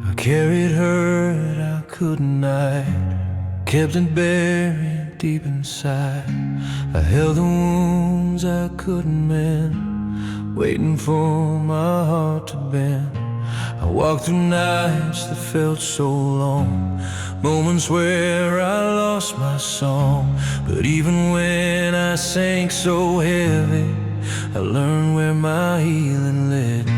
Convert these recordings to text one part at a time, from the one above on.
I carried hurt I couldn't hide, kept it buried deep inside. I held the wounds I couldn't mend, waiting for my heart to bend. I walked through nights that felt so long, moments where I lost my song. But even when I sank so heavy, I learned where my healing led me.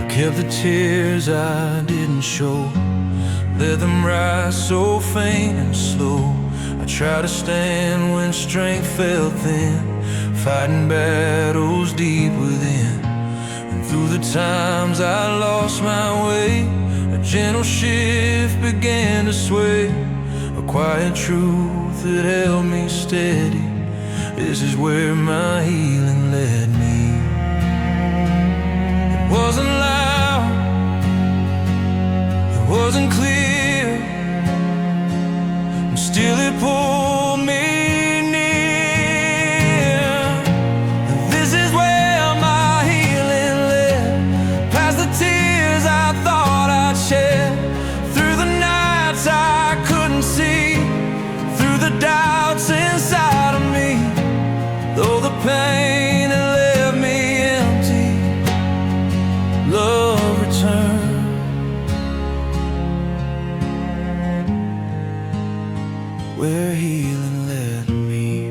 Kept the tears I didn't show, let them rise so faint and slow. I tried to stand when strength felt thin, fighting battles deep within. And through the times I lost my way, a gentle shift began to sway, a quiet truth that held me steady. This is where my healing led me. It wasn't loud, it wasn't clear, and still it pulled me near. This is where my healing led, past the tears I thought I'd shed, through the nights I couldn't see, through the doubts inside of me. Though the pain had left me empty, love returned. Where healing led me.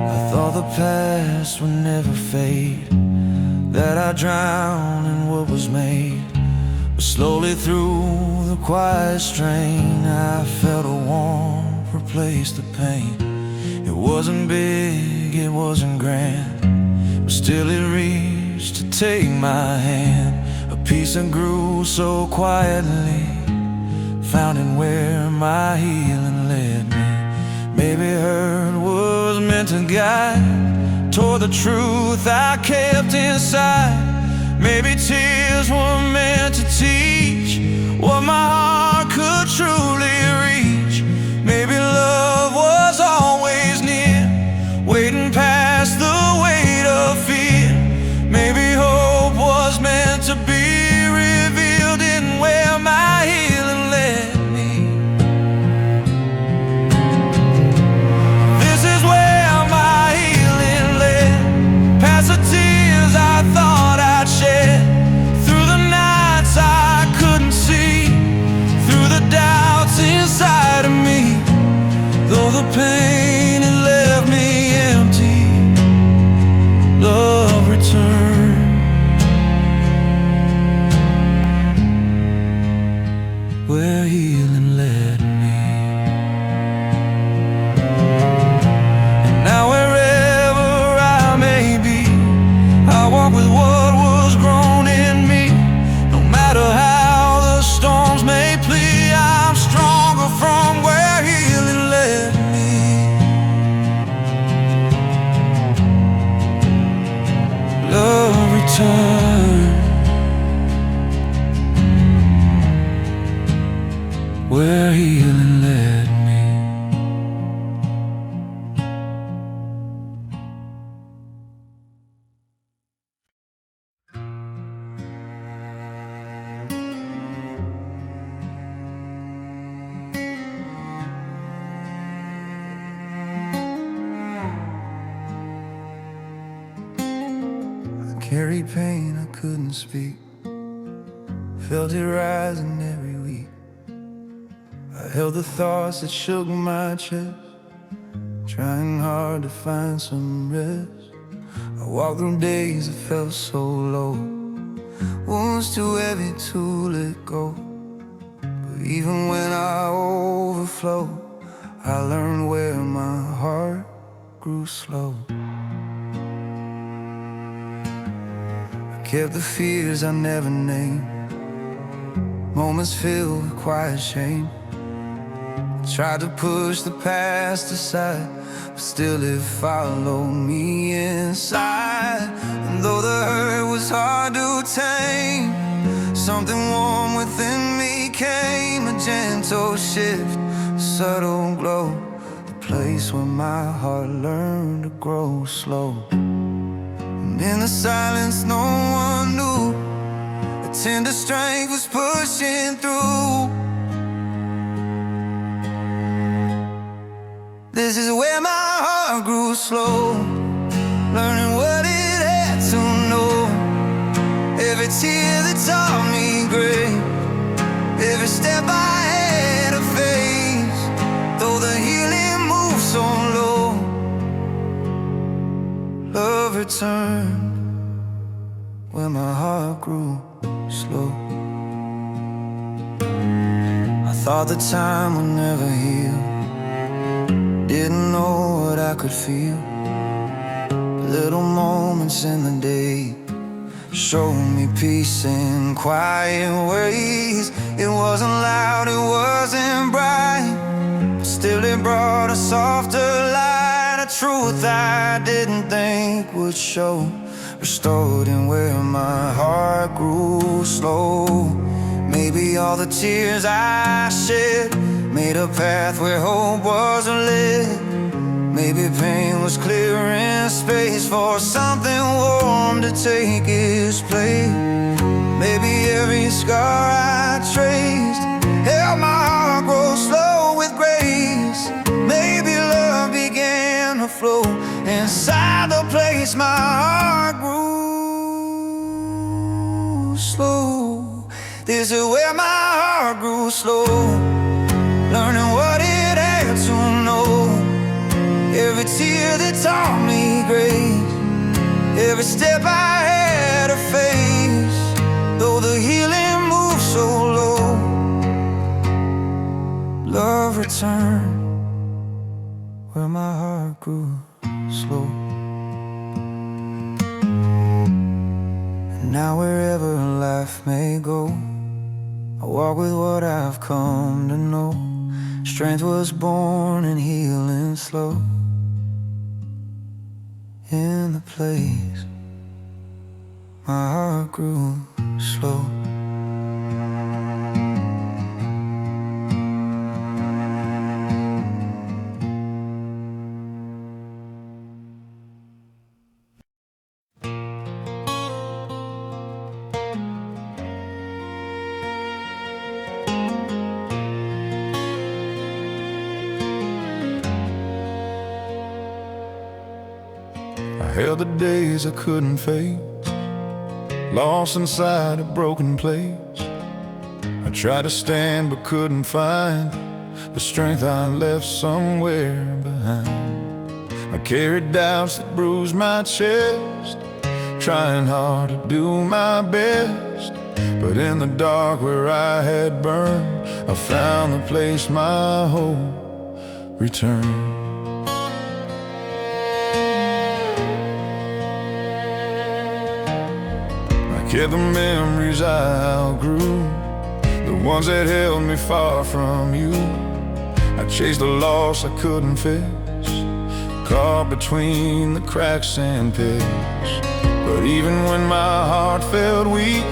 I thought the past would never fade, that I'd drown in what was made. But slowly through the quiet strain, I felt a warmth replace the pain. It wasn't big, it wasn't grand, but still it reached to take my hand. A peace that grew so quietly, found in where my healing led me. Maybe hurt was meant to guide toward the truth I kept inside. Maybe tears were meant to teach what my heart could truly reach. Maybe love was always near, waiting past the weight of fear. Maybe hope was meant to be revealed in where my healing led me. This is where my healing led, past the tears I thought I'd shed, through the nights I couldn't see, through the doubts inside of me. Though the pain had left me empty, love returned. Where healing led me. And now wherever I may be, I walk with what was grown in me. No matter how the storms may plead, I'm stronger from where healing led me. Love returned. Where healing led me. I carried pain I couldn't speak, felt it rising every week. I held the thoughts that shook my chest, trying hard to find some rest. I walked through days that felt so low, wounds too heavy to let go. But even when I overflow, I learned where my heart grew slow. I kept the fears I never named, moments filled with quiet shame. Tried to push the past aside, but still it followed me inside. And though the hurt was hard to tame, something warm within me came. A gentle shift, a subtle glow, the place where my heart learned to grow slow. And in the silence no one knew, a tender strength was pushing through. This is where my heart grew slow, learning what it had to know. Every tear that taught me grace, every step I had to face. Though the healing moved so low, love returned where my heart grew slow. I thought the time would never heal, didn't know what I could feel. Little moments in the day showed me peace in quiet ways. It wasn't loud, it wasn't bright, but still it brought a softer light. A truth I didn't think would show, restored in where my heart grew slow. Maybe all the tears I shed made a path where hope was lit. Maybe pain was clearing space for something warm to take its place. Maybe every scar I traced helped my heart grow slow with grace. Maybe love began to flow inside the place my heart grew slow. This is where my heart grew slow, learning what it had to know. Every tear that taught me grace, every step I had to face. Though the healing moved so low, love returned where my heart grew slow. And now wherever life may go, I walk with what I've come to know. Strength was born and healing slow in the place my heart grew slow. I held the days I couldn't face, lost inside a broken place. I tried to stand but couldn't find the strength I left somewhere behind. I carried doubts that bruised my chest, trying hard to do my best. But in the dark where I had burned, I found the place my hope returned. Kept the memories I outgrew, the ones that held me far from you. I chased a loss I couldn't fix, caught between the cracks and pits. But even when my heart felt weak,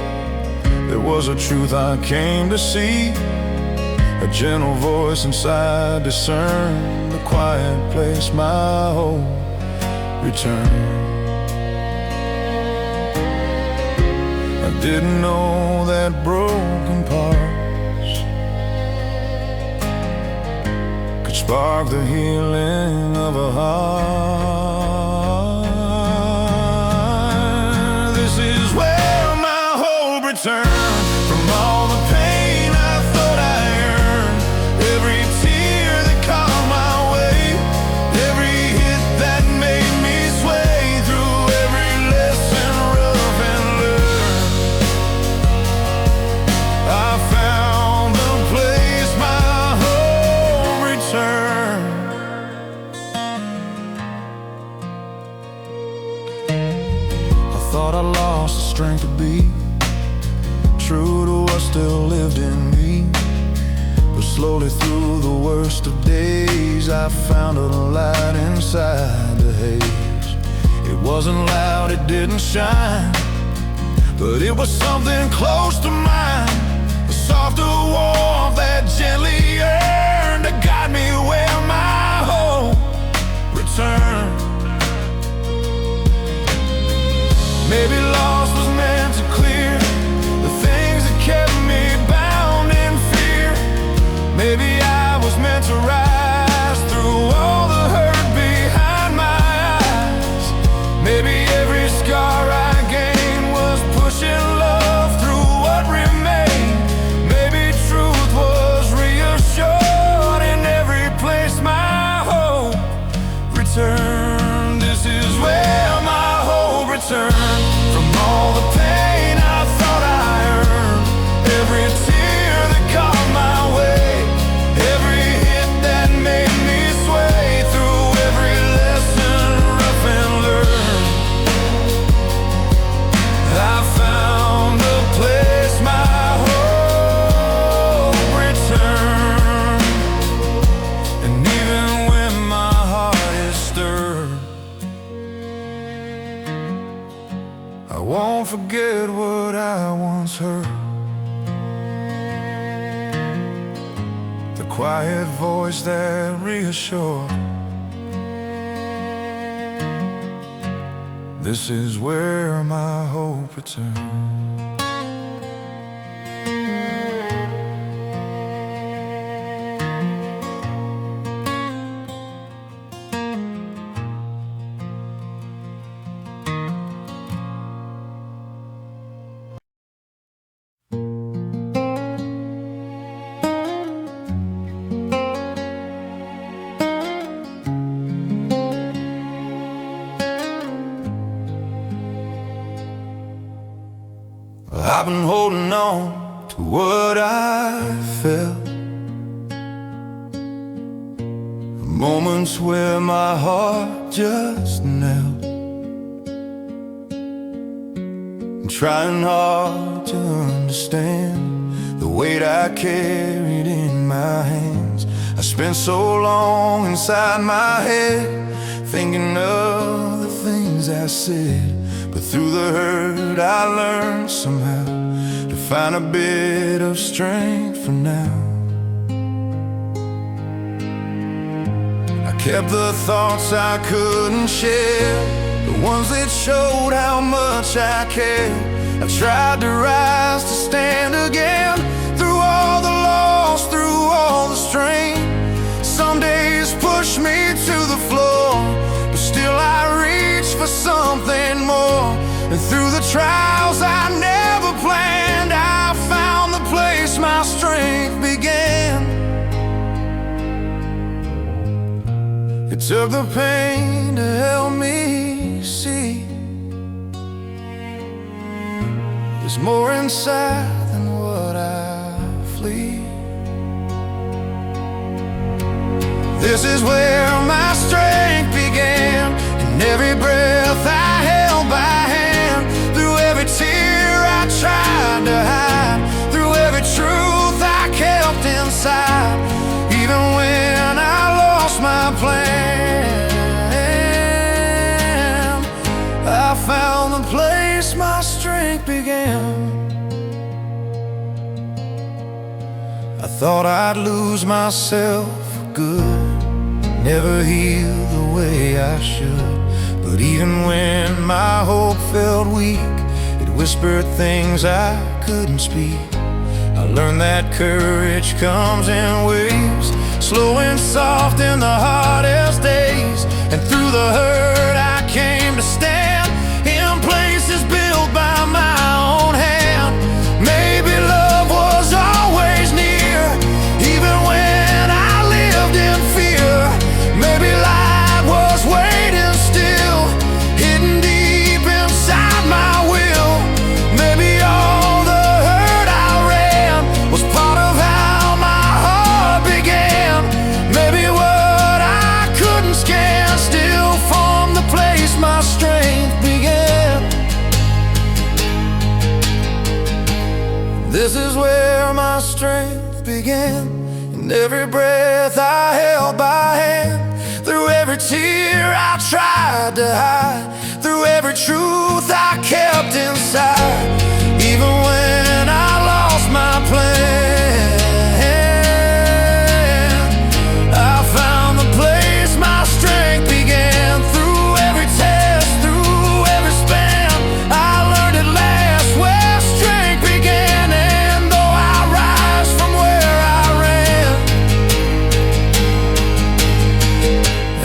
there was a truth I came to see. A gentle voice inside discerned the quiet place my hope returned. I didn't know that broken parts could spark the healing of a heart. This is where my hope returned from all the pain I thought I earned. Every tear that caught my way, every hit that made me sway through every lesson rough and learned. I found the place my hope returned. I thought I lost the strength to be true to what still lived in me, but slowly through the worst of days, I found a light inside the haze. It wasn't loud, it didn't shine, but it was something close to mine. A softer warmth that gently yearned to guide me where my hope returned. Maybe lost was meant to clear the things that kept me bound in fear. Maybe I was meant to rise through all the hurt behind my eyes. Maybe every scar I gained was pushing love through what remained. Maybe truth was reassured in every place my hope returned. This is where my hope returned. From all the pain I thought I earned, every tear that caught my way, every hit that made me sway, through every lesson rough and learned, I found a place my hope returned. And even when my heart is stirred, I won't forget what I once heard. The quiet voice that reassured. This is where my hope returns. I've been holding on to what I felt, moments where my heart just knelt, and trying hard to understand the weight I carried in my hands. I spent so long inside my head, thinking of the things I said. But through the hurt I learned somehow to find a bit of strength for now. I kept the thoughts I couldn't share, the ones that showed how much I cared. I tried to rise to stand again, through all the loss, through all the strain. Some days push me to the floor, but still I reach for something more. And through the trials I never planned, I found the place my strength began. It took the pain to help me see there's more inside than what I flee. This is where my strength began, in every breath I held by hand, through every tear I tried to hide, through every truth I kept inside, even when I lost my plan. I found the place my strength began. I thought I'd lose myself for good, never heal the way I should. But even when my hope felt weak, it whispered things I couldn't speak. I learned that courage comes in waves, slow and soft in the hardest days. And through the hurt I came to stand in places built by my own hand. Maybe love was always near, even when I lived in fear. Maybe light was waiting still, hidden deep inside my will. Maybe all the hurt I ran was part of how my heart began. Maybe what I couldn't scan still formed the place my strength began. This is where my strength began, in every breath I held by hand, through every tear I tried to hide, through every truth I kept inside, even when I lost my plan, I found the place my strength began. Through every test, through every span, I learned at last where strength began. And though I rise from where I ran,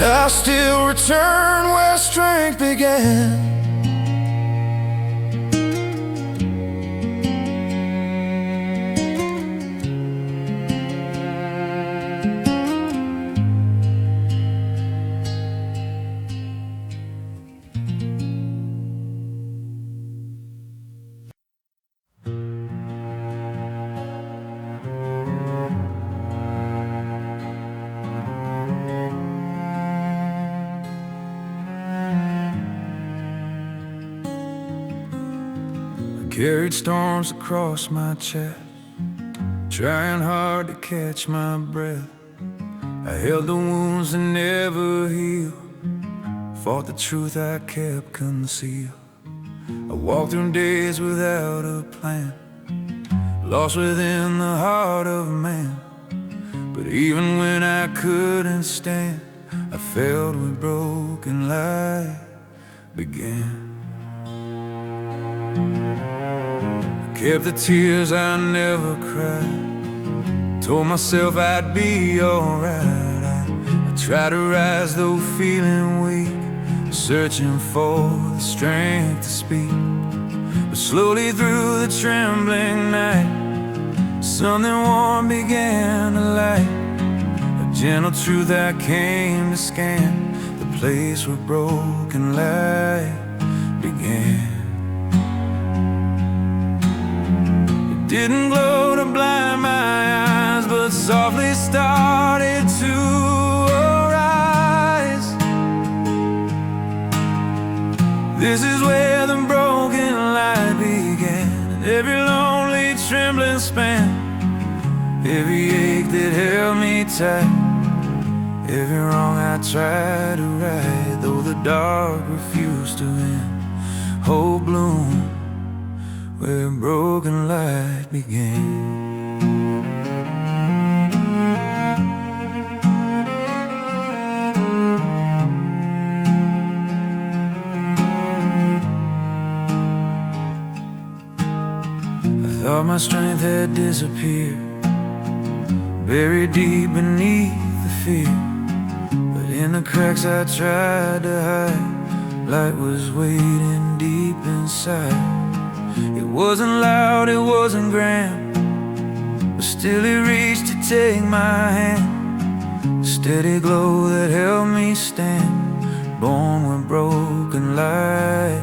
I still return where strength began. Carried storms across my chest, trying hard to catch my breath. I held the wounds that never healed, fought the truth I kept concealed. I walked through days without a plan, lost within the heart of man. But even when I couldn't stand, I felt where broken life began. Kept the tears I never cried, told myself I'd be alright. I tried to rise though feeling weak, searching for the strength to speak. But slowly through the trembling night, something warm began to light, a gentle truth I came to scan, the place where broken life began. Didn't glow to blind my eyes, but softly started to arise. This is where the broken light began. Every lonely trembling span, every ache that held me tight, every wrong I tried to right, though the dark refused to end. Hope bloomed where broken light began. I thought my strength had disappeared, buried deep beneath the fear. But in the cracks I tried to hide, light was waiting deep inside. It wasn't loud, it wasn't grand, but still it reached to take my hand. A steady glow that held me stand, born where broken light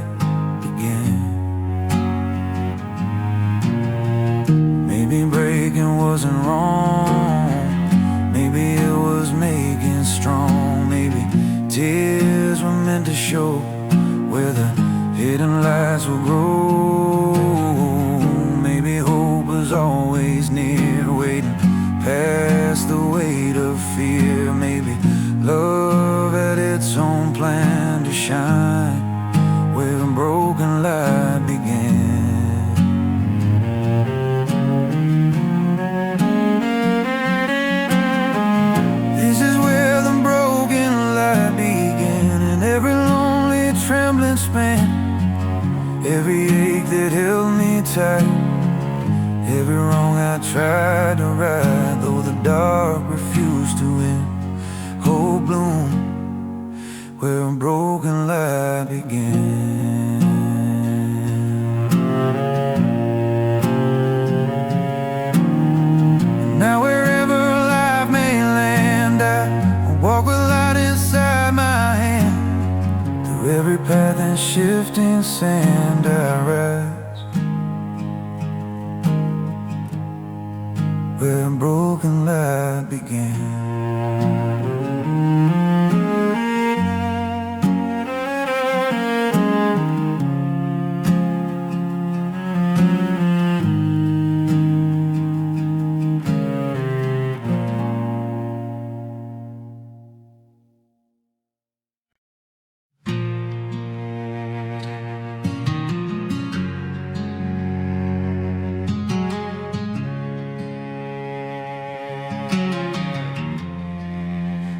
began. Maybe breaking wasn't wrong, maybe it was making strong. Maybe tears were meant to show where the hidden lights will grow. Maybe hope was always near, waiting past the weight of fear. Maybe love had its own plan to shine where the broken light began. This is where the broken light began, and every lonely trembling span, every ache that held me tight, every wrong I tried to right, though the dark refused to end. Hope bloomed where a broken light began. Now wherever life may land, I walk with light inside my hand. Through every path and shifting sand I rise, where a broken light began.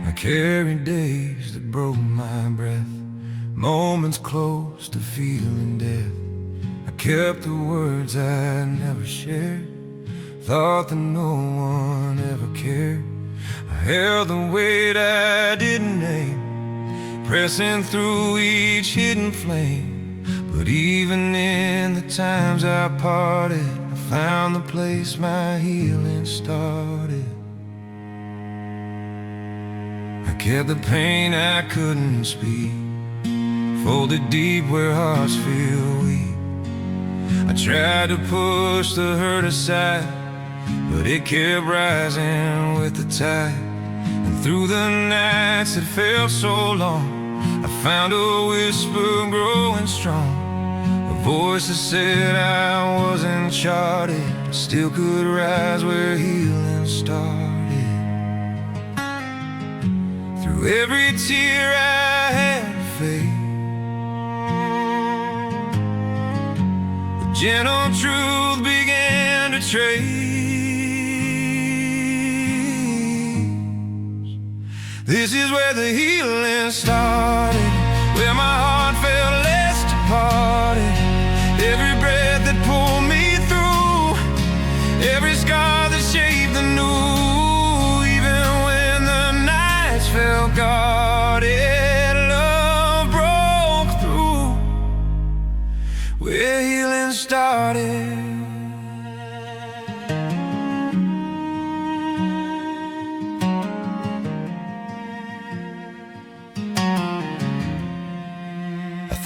I carried days that broke my breath, moments close to feeling death. I kept the words I never shared, thought that no one ever cared. I held the weight I didn't name, pressing through each hidden flame. But even in the times I parted, I found the place my healing started. I kept the pain I couldn't speak, folded deep where hearts feel weak. I tried to push the hurt aside, but it kept rising with the tide. And through the nights that felt so long, I found a whisper growing strong, a voice that said I wasn't charted, but still could rise where healing started. Through every tear I had to fade, the gentle truth began to trace. This is where the healing started, where my heart felt less departed. Every breath that pulled me through, every scar that shaped the new. Even when the nights felt guarded, love broke through, where healing started.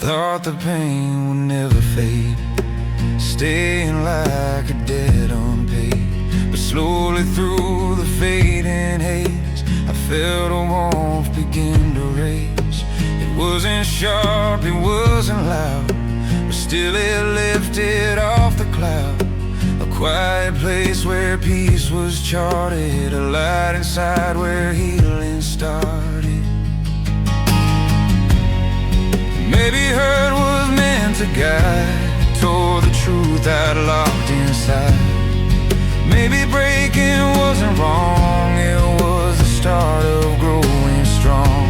Thought the pain would never fade, staying like a debt unpaid. But slowly through the fading haze, I felt a warmth begin to raise. It wasn't sharp, it wasn't loud, but still it lifted off the cloud. A quiet place where peace was charted, a light inside where healing started. Maybe hurt was meant to guide, tore the truth I'd locked inside. Maybe breaking wasn't wrong, it was the start of growing strong.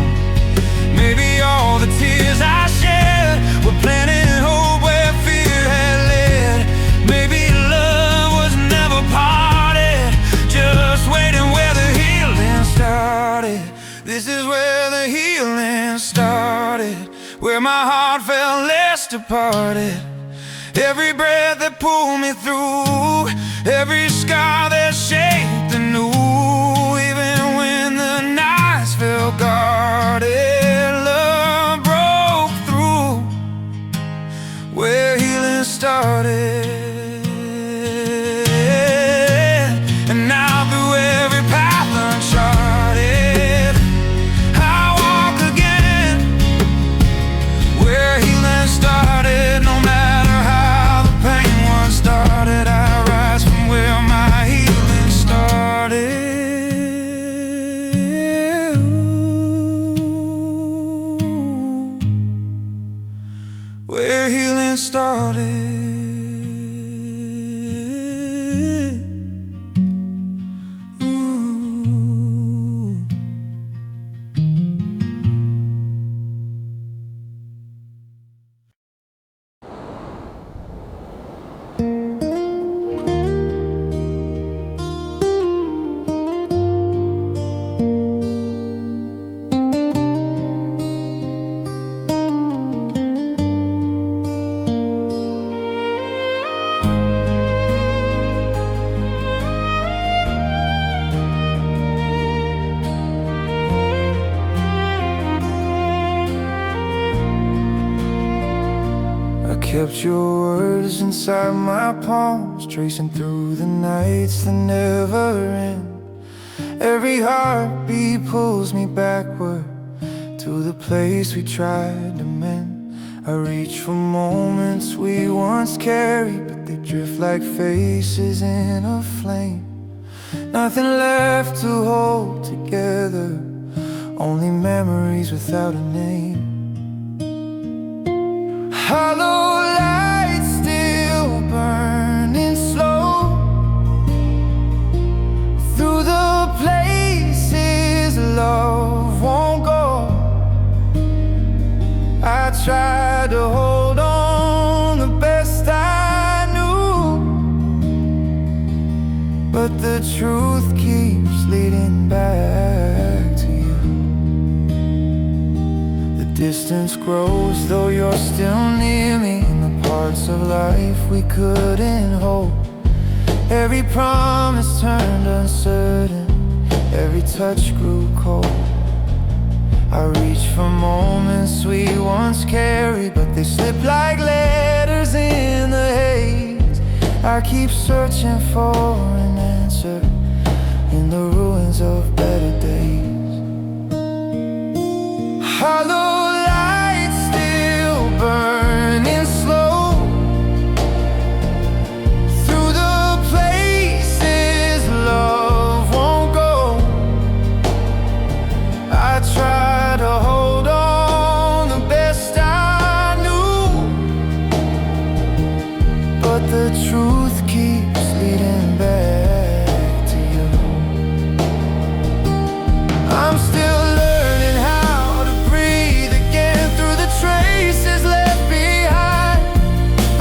Maybe all the tears I shed were planting hope where fear had led. Maybe love was never parted, just waiting where the healing started. This is where the healing started, where my heart felt less departed. Every breath that pulled me through, every scar that shaped the new. Even when the nights felt guarded, love broke through, where healing started. And now through every path uncharted, I walk again where healing started. No matter how the pain once started, I rise from where my healing started. Where healing started. Kept your words inside my palms, tracing through the nights that never end. Every heartbeat pulls me backward to the place we tried to mend. I reach for moments we once carried, but they drift like faces in a flame. Nothing left to hold together, only memories without a name. Hollow lights still burning slow through the places low. Distance grows, though you're still near me. In the parts of life we couldn't hold, every promise turned uncertain, every touch grew cold. I reach for moments we once carried, but they slip like letters in the haze. I keep searching for an answer in the ruins of better days. Hollow lights still burning slow through the places love won't go. I try to hold on the best I knew, but the truth keeps leading back to you. I'm still learning how to breathe again through the traces left behind.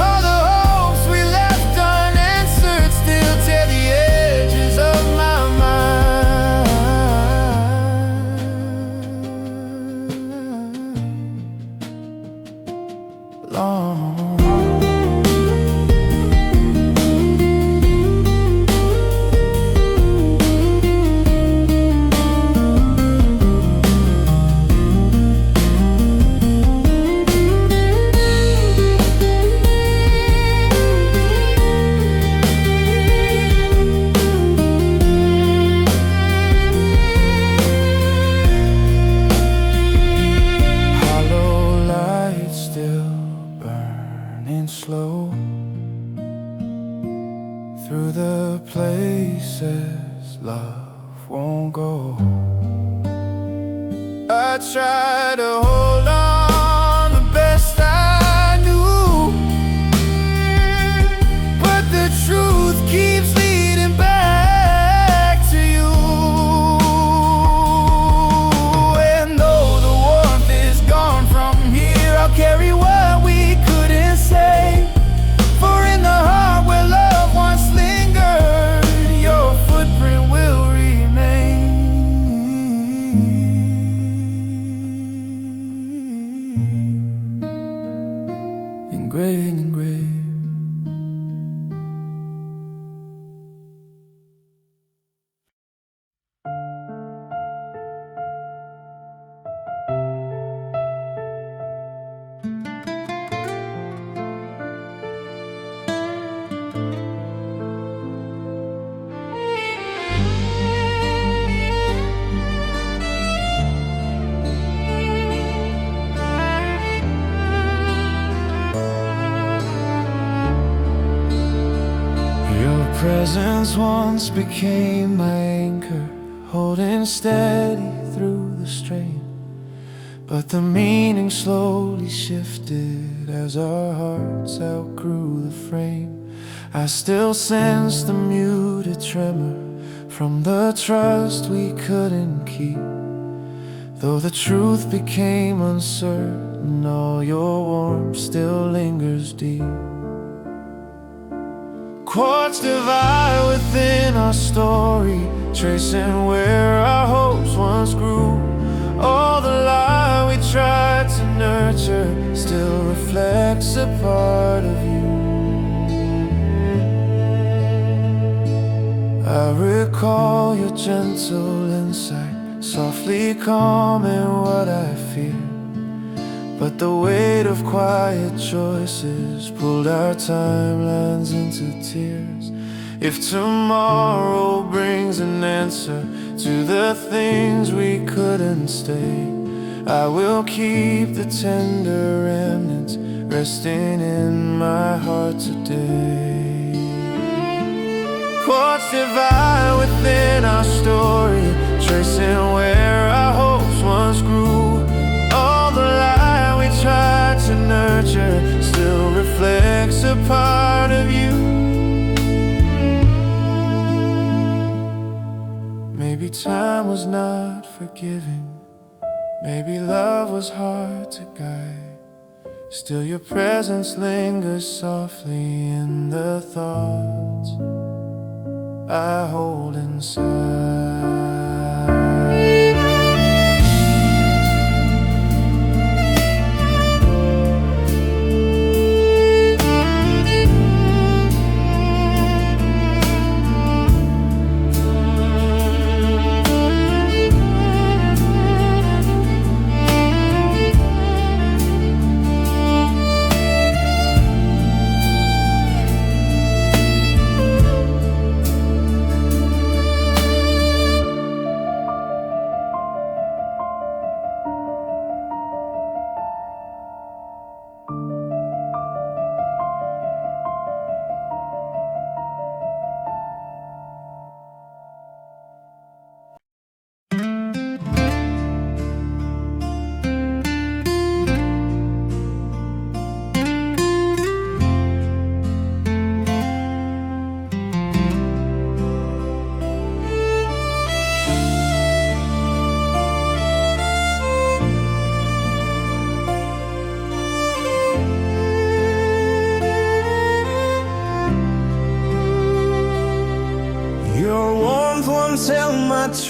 All the hopes we left unanswered still tear the edges of my mind. Long slow through the places love won't go. I try to hold on the best I knew, but the truth keeps leading back to you. And though the warmth is gone from here, I'll carry what we couldn't say. For in the heart where love once lingered, your footprint will remain. Engraved, engraved. Your presence once became my anchor, holding steady through the strain. But the meaning slowly shifted as our hearts outgrew the frame. I still sense the muted tremor from the trust we couldn't keep. Though the truth became uncertain, all your warmth still lingers deep. Chords divide within our story, tracing where our hopes once grew. All the light we tried to nurture still reflects a part of you. I recall your gentle insight, softly calming what I fear. But the weight of quiet choices pulled our timelines into tears. If tomorrow brings an answer to the things we couldn't stay, I will keep the tender remnants resting in my heart today. Chords divide within our story, tracing where our hopes once grew. All the light we tried to nurture still reflects a part of you. Maybe time was not forgiving, maybe love was hard to guide. Still your presence lingers softly in the thoughts I hold inside.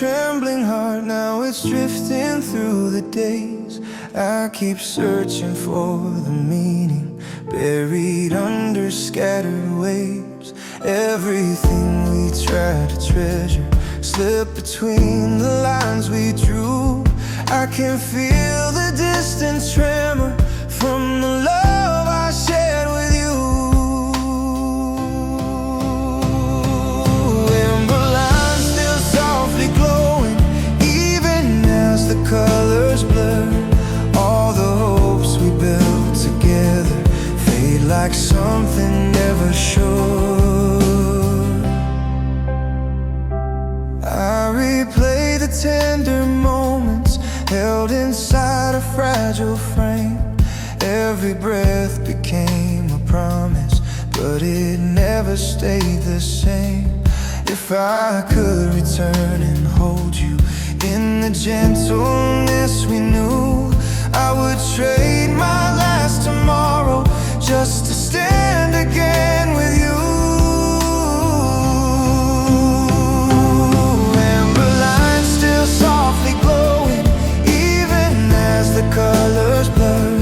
trembling heart, now it's drifting through the days. I keep searching for the meaning buried under scattered waves. Everything we tried to treasure slipped between the lines we drew. I can feel the distant tremor from the love I shared with you. Ember lines still softly glowing, even as the colors blur. All the hopes we built together fade like something never sure. I replay the tender moments held inside a fragile frame. Every breath became a promise, but it never stayed the same. If I could return and hold you in the gentleness we knew, I would trade my last tomorrow just to stand again with you. Amber lines still softly glowing, even as the colors blur.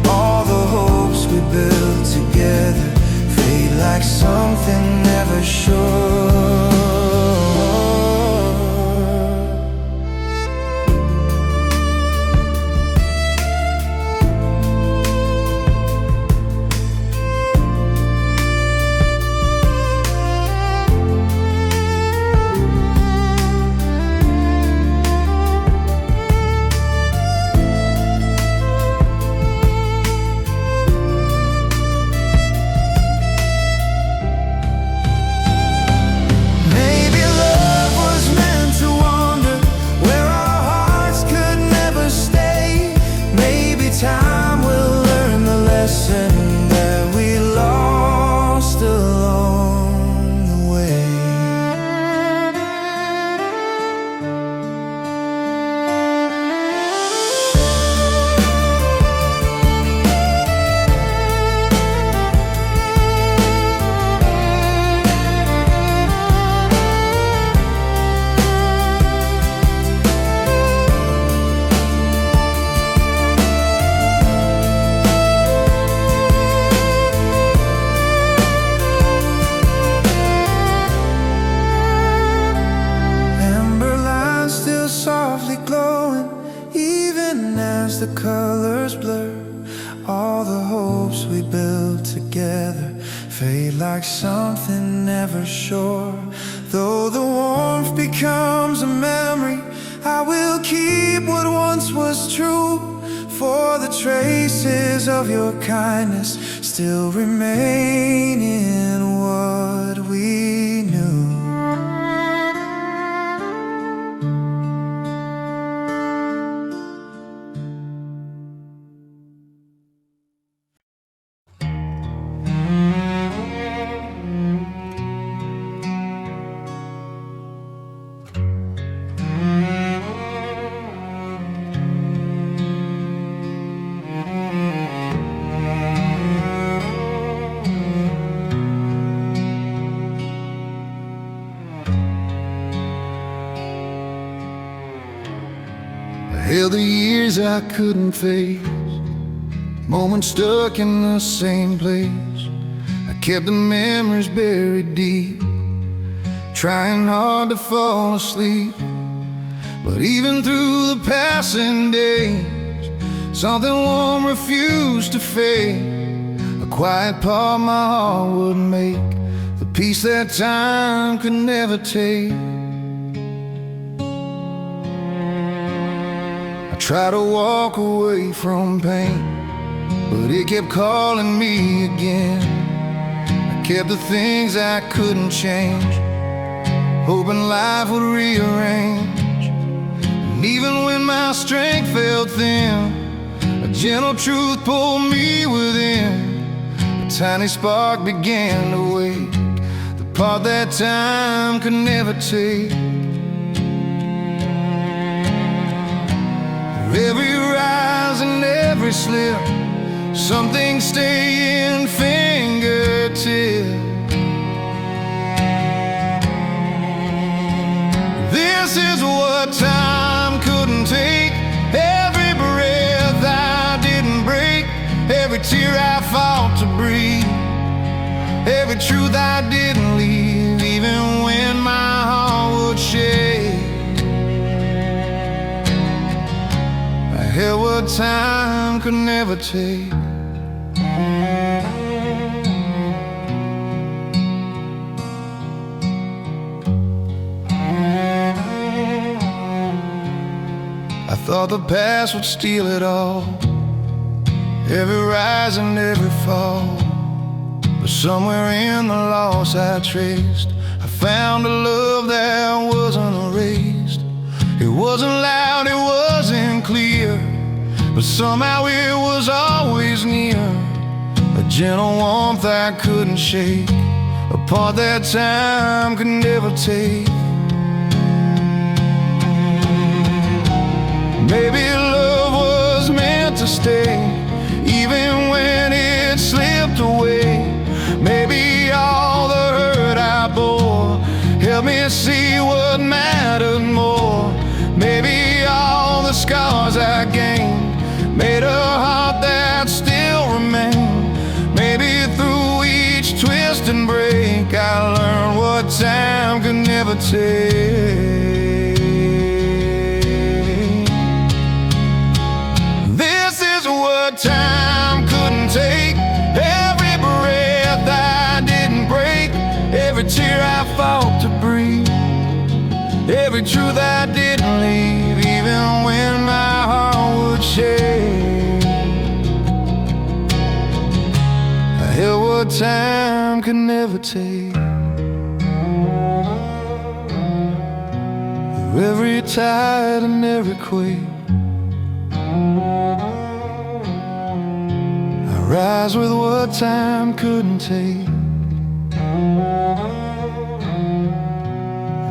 All the hopes we built together fade like something never sure. Time will learn the lesson that we lost along the way. Softly glowing, even as the colors blur. All the hopes we built together fade like something never sure. Though the warmth becomes a memory, I will keep what once was true. For the traces of your kindness still remain in what we knew. Held the years I couldn't face, moments stuck in the same place. I kept the memories buried deep, trying hard to fall asleep. But even through the passing days, something warm refused to fade. A quiet part my heart would make, the peace that time could never take. Try to walk away from pain, but it kept calling me again. I kept the things I couldn't change, hoping life would rearrange. And even when my strength felt thin, a gentle truth pulled me within. A tiny spark began to wake, the part that time could never take. Every rise and every slip, something staying fingertip. This is what what time couldn't take, every breath I didn't break, every tear I fought to breathe, every truth I didn't leave, even when my heart would shake. I held what time could never take. I thought the past would steal it all, every rise and every fall. But somewhere in the loss I traced, I found a love that wasn't erased. It wasn't loud, it wasn't clear, but somehow it was always near. A gentle warmth I couldn't shake, a part that time could never take. Maybe love was meant to stay, even when it slipped away. Maybe all the hurt I bore helped me see what mattered more. Maybe all the scars I gained made a heart that still remained. Maybe through each twist and break I learned what time could never take. Time couldn't take, every breath I didn't break, every tear I fought to breathe, every truth I didn't leave, even when my heart would shake. I held what time could never take. Through every tide and every quake, rise with what time couldn't take.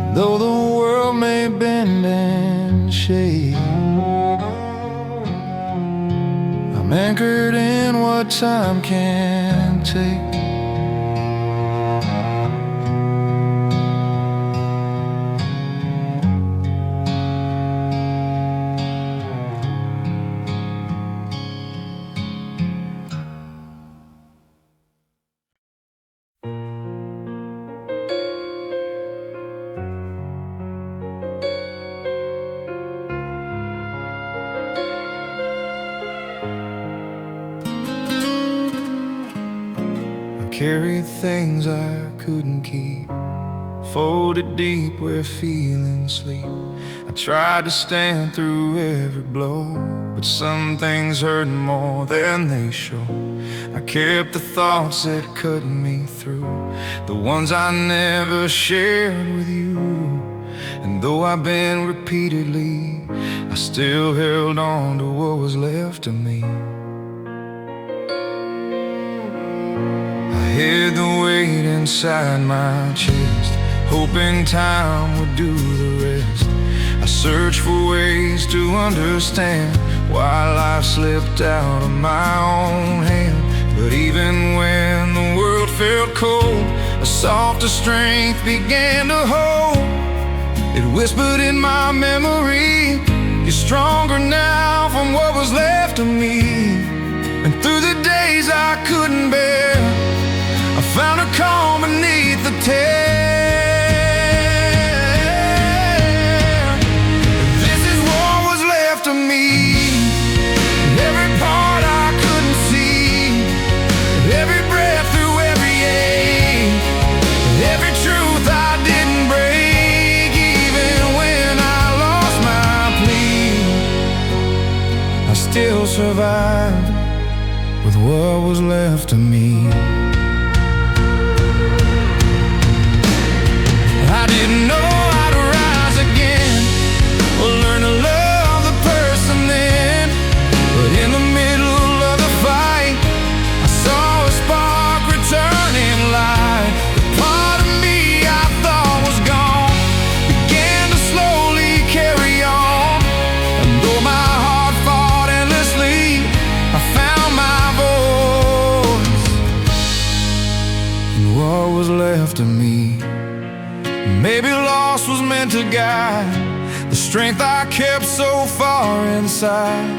And though the world may bend and shake, I'm anchored in what time can't take. Carried things I couldn't keep, folded deep where feelings sleep. I tried to stand through every blow, but some things hurt more than they show. I kept the thoughts that cut me through, the ones I never shared with you. And though I've been repeatedly, I still held on to what was left of me. Hid the weight inside my chest, hoping time would do the rest. I searched for ways to understand why life slipped out of my own hand. But even when the world felt cold, a softer strength began to hold. It whispered in my memory, you're stronger now from what was left of me. And through the days I couldn't bear, I found a calm beneath the tear. This is what was left of me, every part I couldn't see, every breath through every ache, every truth I didn't break. Even when I lost my plea, I still survived with what was left of me. I didn't know I'd rise again, or learn to love the person then. But in the middle of the fight, I saw a spark returning light. The part of me I thought was gone began to slowly carry on. And though my heart fought endlessly, I found my voice in what was left of me. Maybe loss was meant to guide the strength strength I kept so far inside.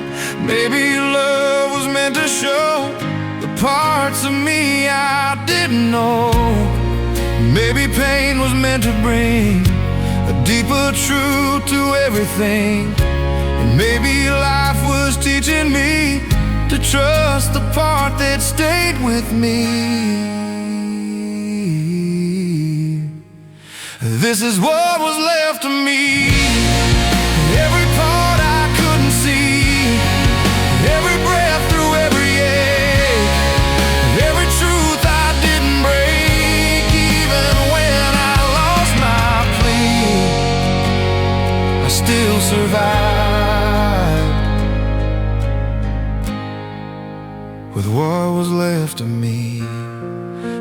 Maybe love was meant to show the parts of me I didn't know. Maybe pain was meant to bring a deeper truth to everything. And maybe life was teaching me to trust the part that stayed with me. This is what was left of me. Every part I couldn't see, every breath through every ache, every truth I didn't break. Even when I lost my plea, I still survived with what was left of me.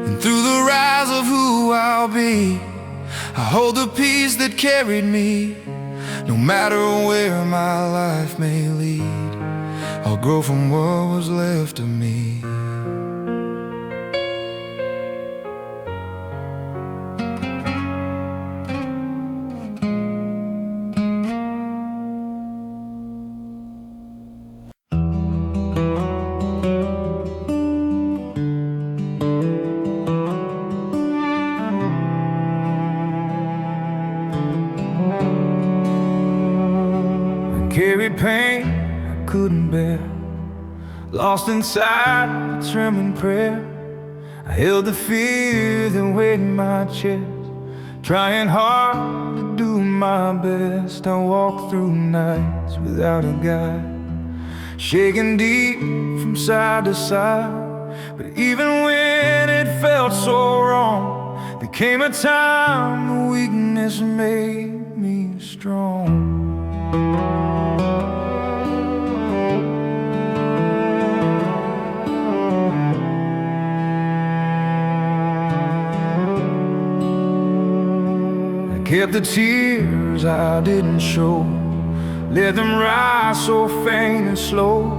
And through the rise of who I'll be, I hold the peace that carried me. No matter where my life may lead, I'll grow from what was left of me. Carried pain I couldn't bear, lost inside a trembling prayer. I held the fear that weighed in my chest, trying hard to do my best. I walked through nights without a guide, shaking deep from side to side. But even when it felt so wrong, there came a time the weakness made me strong. Kept the tears I didn't show, let them rise so faint and slow.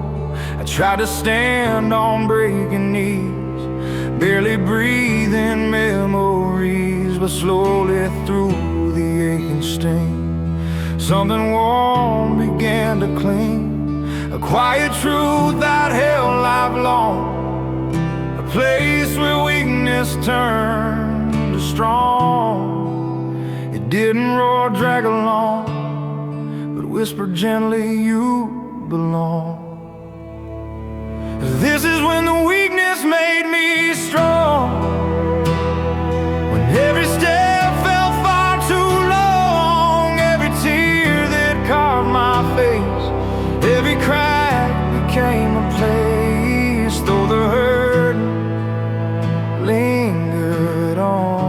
I tried to stand on breaking knees, barely breathing memories. But slowly through the aching sting, something warm began to cling. A quiet truth I'd held lifelong, a place where weakness turned to strong. It didn't roar, drag along, but whispered gently, you belong. This is when the weakness made me strong, when every step felt far too long, every tear that carved my face, every crack became a place, though the hurt lingered on.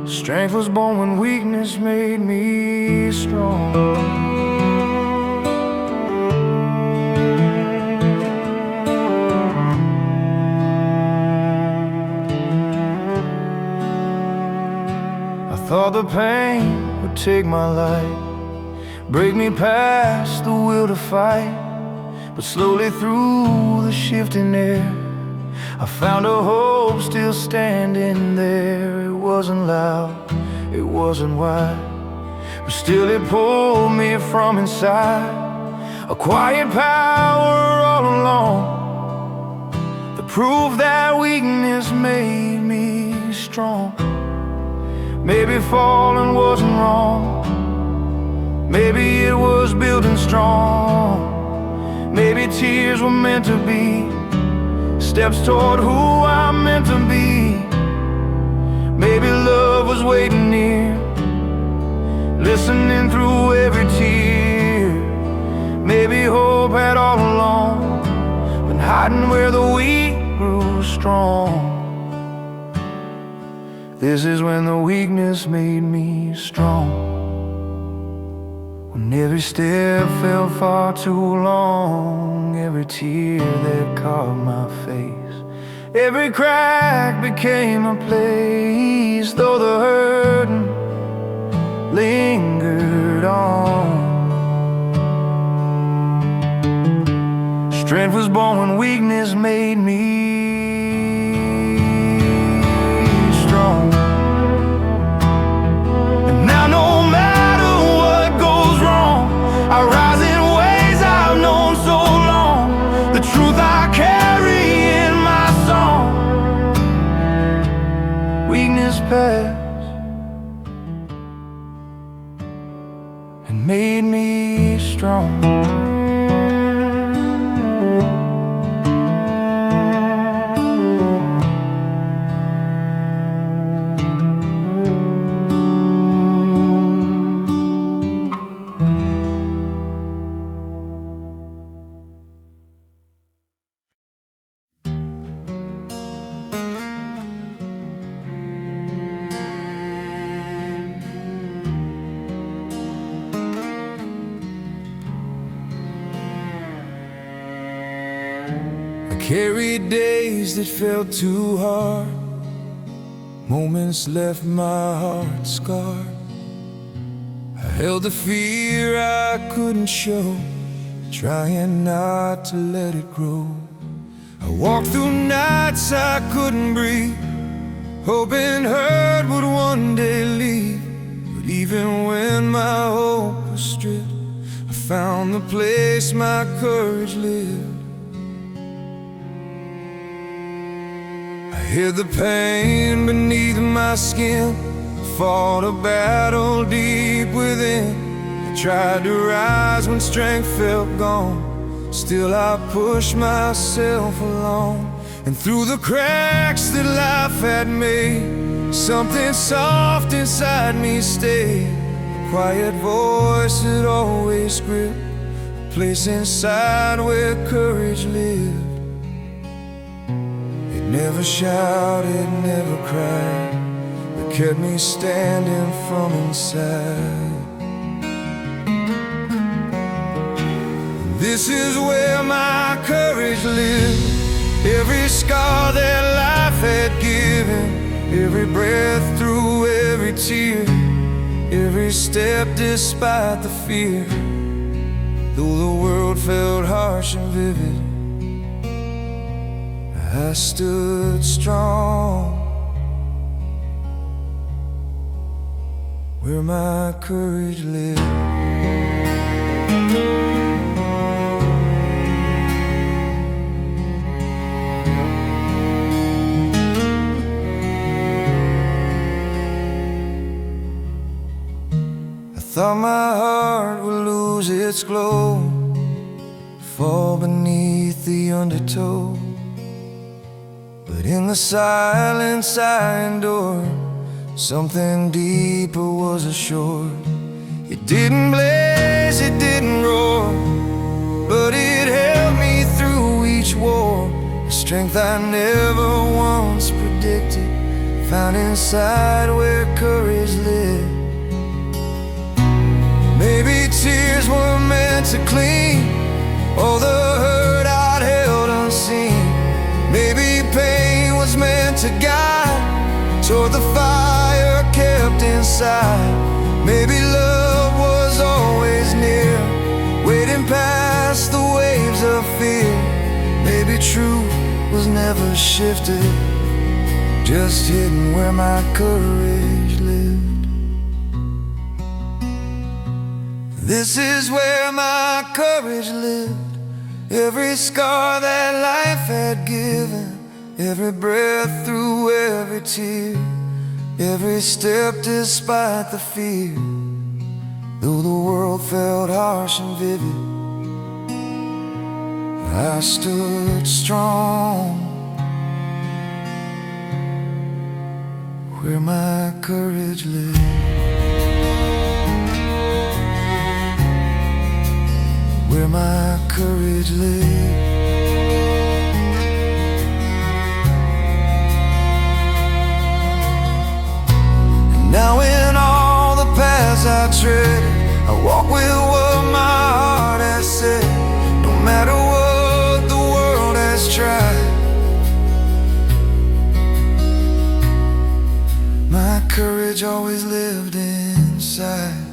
Strength was born when weakness made me strong. I thought the pain would take my life, break me past the will to fight. But slowly through the shifting air, I found a hope still standing there. It wasn't loud, it wasn't wide, but still it pulled me from inside. A quiet power all along, the proof that weakness made me strong. Maybe falling wasn't wrong, maybe it was building strong. Maybe tears were meant to be steps toward who I'm meant to be. Maybe love was waiting near, listening through every tear. Maybe hope had all along been hiding where the weak grew strong. This is when the weakness made me strong, when every step felt far too long, every tear that carved my face, every crack became a place, though the hurting lingered on. Strength was born when weakness made me strong. and made me strong. Carried days that felt too hard, moments left my heart scarred. I held the fear I couldn't show, trying not to let it grow. I walked through nights I couldn't breathe, hoping hurt would one day leave. But even when my hope was stripped, I found the place my courage lived. I hid the pain beneath my skin, fought a battle deep within. I tried to rise when strength felt gone, still I pushed myself along. And through the cracks that life had made, something soft inside me stayed. A quiet voice that always gripped, a place inside where courage lived. Never shouted, never cried, but kept me standing from inside. This is where my courage lived. Every scar that life had given, every breath through every tear, every step despite the fear. Though the world felt harsh and vivid, I stood strong where my courage lived. I thought my heart would lose its glow, fall beneath the undertow. But in the silence I endured, something deeper was assured. It didn't blaze, it didn't roar, but it held me through each war. The strength I never once predicted, found inside where courage lived. Maybe tears were meant to clean all the hurt I'd held unseen. Maybe pain was meant to guide toward the fire kept inside. Maybe love was always near, waiting past the waves of fear. Maybe truth was never shifted, just hidden where my courage lived. This is where my courage lived. Every scar that life had given, every breath through every tear, every step despite the fear. Though the world felt harsh and vivid, I stood strong where my courage lived. Where my courage lived. And now in all the paths I tread, I walk with what my heart has said. No matter what the world has tried, my courage always lived inside.